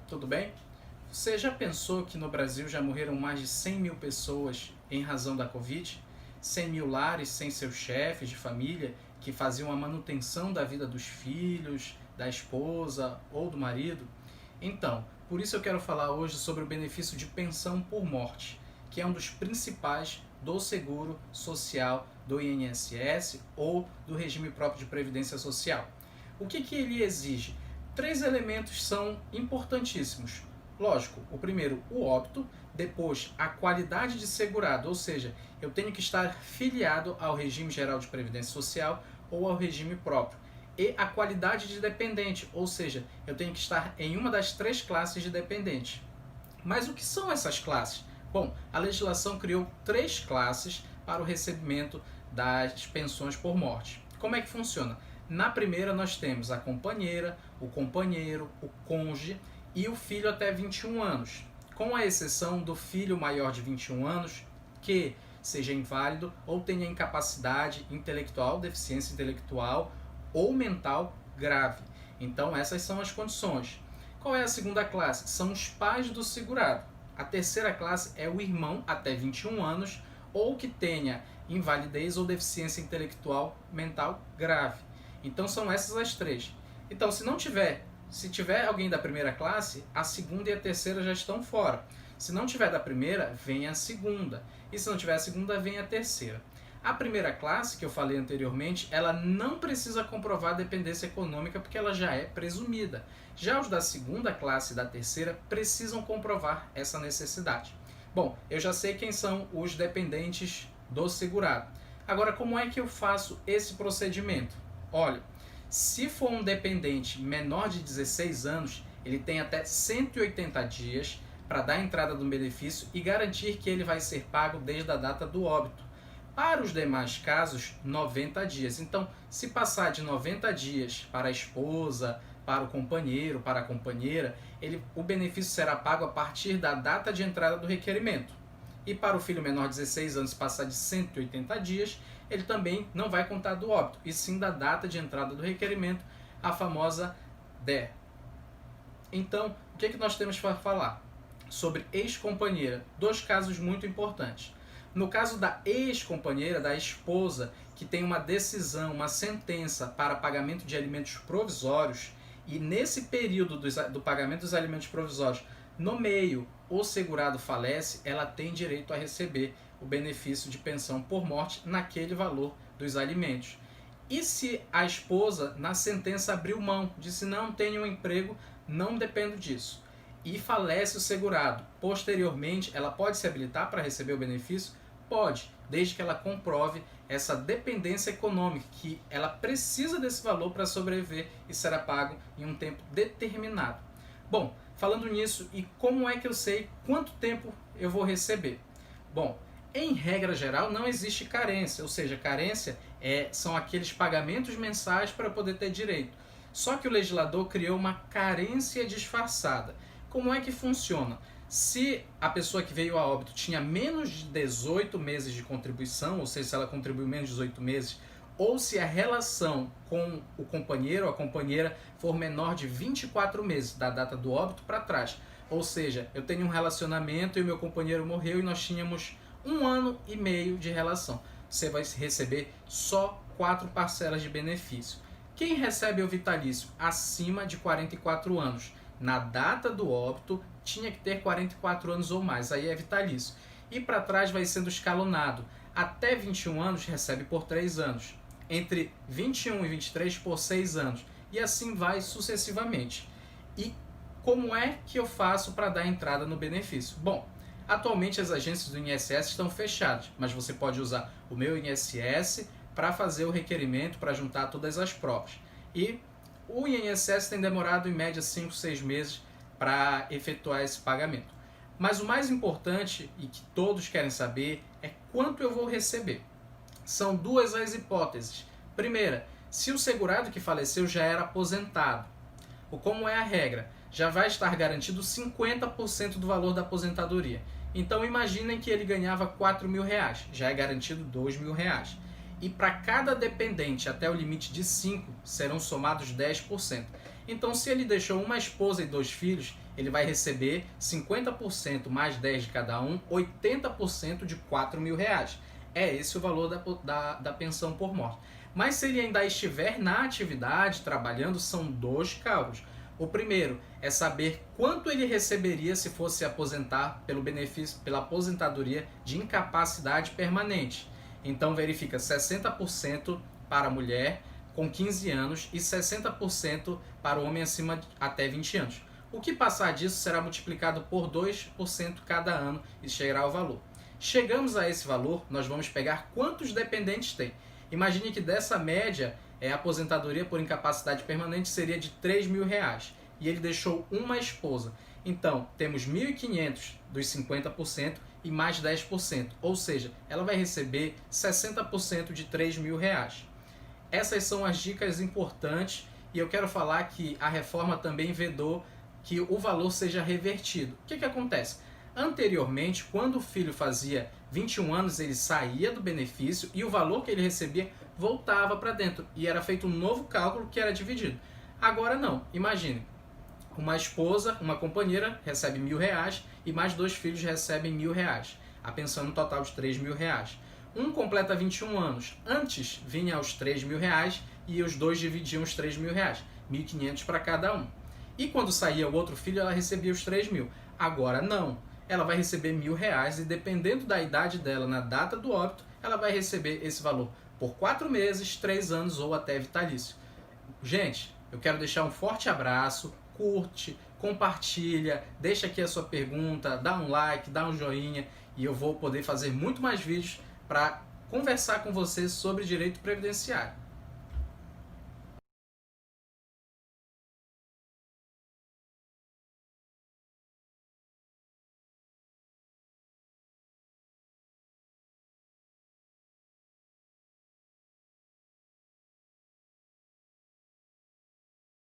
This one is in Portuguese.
tudo bem? Você já pensou que no Brasil já morreram mais de 100 mil pessoas em razão da Covid? 100 mil lares sem seus chefes de família que faziam a manutenção da vida dos filhos, da esposa ou do marido? Então, por isso eu quero falar hoje sobre o benefício de pensão por morte, que é um dos principais do seguro social do INSS ou do regime próprio de previdência social. O que ele exige? Três elementos são importantíssimos. Lógico, o primeiro, o óbito, depois a qualidade de segurado, ou seja, eu tenho que estar filiado ao regime geral de previdência social ou ao regime próprio. E a qualidade de dependente, ou seja, eu tenho que estar em uma das três classes de dependente. Mas o que são essas classes? Bom, a legislação criou três classes para o recebimento das pensões por morte. Como é que funciona? Na primeira nós temos a companheira, o companheiro, o cônjuge e o filho até 21 anos, com a exceção do filho maior de 21 anos que seja inválido ou tenha incapacidade intelectual, deficiência intelectual ou mental grave. Então essas são as condições. Qual é a segunda classe? São os pais do segurado. A terceira classe é o irmão até 21 anos ou que tenha invalidez ou deficiência intelectual mental grave. Então são essas as três. Então se tiver alguém da primeira classe, a segunda e a terceira já estão fora. Se não tiver da primeira, vem a segunda. E se não tiver a segunda, vem a terceira. A primeira classe, que eu falei anteriormente, ela não precisa comprovar dependência econômica porque ela já é presumida. Já os da segunda classe e da terceira precisam comprovar essa necessidade. Bom, eu já sei quem são os dependentes do segurado. Agora, como é que eu faço esse procedimento? Olha, se for um dependente menor de 16 anos, ele tem até 180 dias para dar entrada no benefício e garantir que ele vai ser pago desde a data do óbito. Para os demais casos, 90 dias. Então, se passar de 90 dias para a esposa, para o companheiro, para a companheira, o benefício será pago a partir da data de entrada do requerimento. E para o filho menor de 16 anos, se passar de 180 dias, ele também não vai contar do óbito, e sim da data de entrada do requerimento, a famosa DER. Então, o que nós temos para falar? Sobre ex-companheira. Dois casos muito importantes. No caso da ex-companheira, da esposa, que tem uma decisão, uma sentença para pagamento de alimentos provisórios, e nesse período do pagamento dos alimentos provisórios, no meio, o segurado falece, ela tem direito a receber o benefício de pensão por morte naquele valor dos alimentos. E se a esposa, na sentença, abriu mão, disse não tenho um emprego, não dependo disso, e falece o segurado, posteriormente ela pode se habilitar para receber o benefício? Pode, desde que ela comprove essa dependência econômica, que ela precisa desse valor para sobreviver e será pago em um tempo determinado. Bom, falando nisso, e como é que eu sei quanto tempo eu vou receber? Bom, em regra geral não existe carência, ou seja, carência são aqueles pagamentos mensais para poder ter direito. Só que o legislador criou uma carência disfarçada. Como é que funciona? Se a pessoa que veio a óbito tinha menos de 18 meses de contribuição, ou seja, se ela contribuiu menos de 18 meses, ou se a relação com o companheiro ou a companheira for menor de 24 meses da data do óbito para trás. Ou seja, eu tenho um relacionamento e o meu companheiro morreu e nós tínhamos 1 ano e meio de relação. Você vai receber só 4 parcelas de benefício. Quem recebe o vitalício acima de 44 anos, na data do óbito, tinha que ter 44 anos ou mais, aí é vitalício. E para trás vai sendo escalonado. Até 21 anos recebe por 3 anos. Entre 21 e 23 por 6 anos. E assim vai sucessivamente. E como é que eu faço para dar entrada no benefício? Bom, atualmente as agências do INSS estão fechadas, mas você pode usar o Meu INSS para fazer o requerimento, para juntar todas as provas. E o INSS tem demorado em média 5, 6 meses para efetuar esse pagamento. Mas o mais importante e que todos querem saber é quanto eu vou receber. São duas as hipóteses. Primeira, se o segurado que faleceu já era aposentado. Como é a regra? Já vai estar garantido 50% do valor da aposentadoria. Então imaginem que ele ganhava R$4.000, já é garantido R$2.000. E para cada dependente até o limite de 5, serão somados 10%. Então se ele deixou uma esposa e 2 filhos, ele vai receber 50% mais 10 de cada um, 80% de R$ 4.000. É esse o valor da pensão por morte. Mas se ele ainda estiver na atividade, trabalhando, são dois cálculos. O primeiro é saber quanto ele receberia se fosse aposentar pelo benefício, pela aposentadoria de incapacidade permanente. Então verifica 60% para a mulher com 15 anos e 60% para o homem acima até 20 anos. O que passar disso será multiplicado por 2% cada ano e chegará ao valor. Chegamos a esse valor, nós vamos pegar quantos dependentes tem. Imagine que dessa média, a aposentadoria por incapacidade permanente seria de R$ 3.000 e ele deixou uma esposa. Então, temos 1.500 dos 50% e mais 10%, ou seja, ela vai receber 60% de R$ 3.000. Essas são as dicas importantes e eu quero falar que a reforma também vedou que o valor seja revertido. O que acontece? Anteriormente, quando o filho fazia 21 anos, ele saía do benefício e o valor que ele recebia voltava para dentro. E era feito um novo cálculo que era dividido. Agora não. Imagine, uma esposa, uma companheira recebe R$ 1.000 e mais 2 filhos recebem R$ 1.000. A pensão no total de R$ 3.000. Um completa 21 anos. Antes vinha aos R$ 3.000 e os dois dividiam os R$ 3.000. 1.500 para cada um. E quando saía o outro filho, ela recebia os 3.000. Agora não. Ela vai receber R$ 1.000 e dependendo da idade dela na data do óbito, ela vai receber esse valor por 4 meses, 3 anos ou até vitalício. Gente, eu quero deixar um forte abraço, curte, compartilha, deixa aqui a sua pergunta, dá um like, dá um joinha e eu vou poder fazer muito mais vídeos para conversar com você sobre direito previdenciário.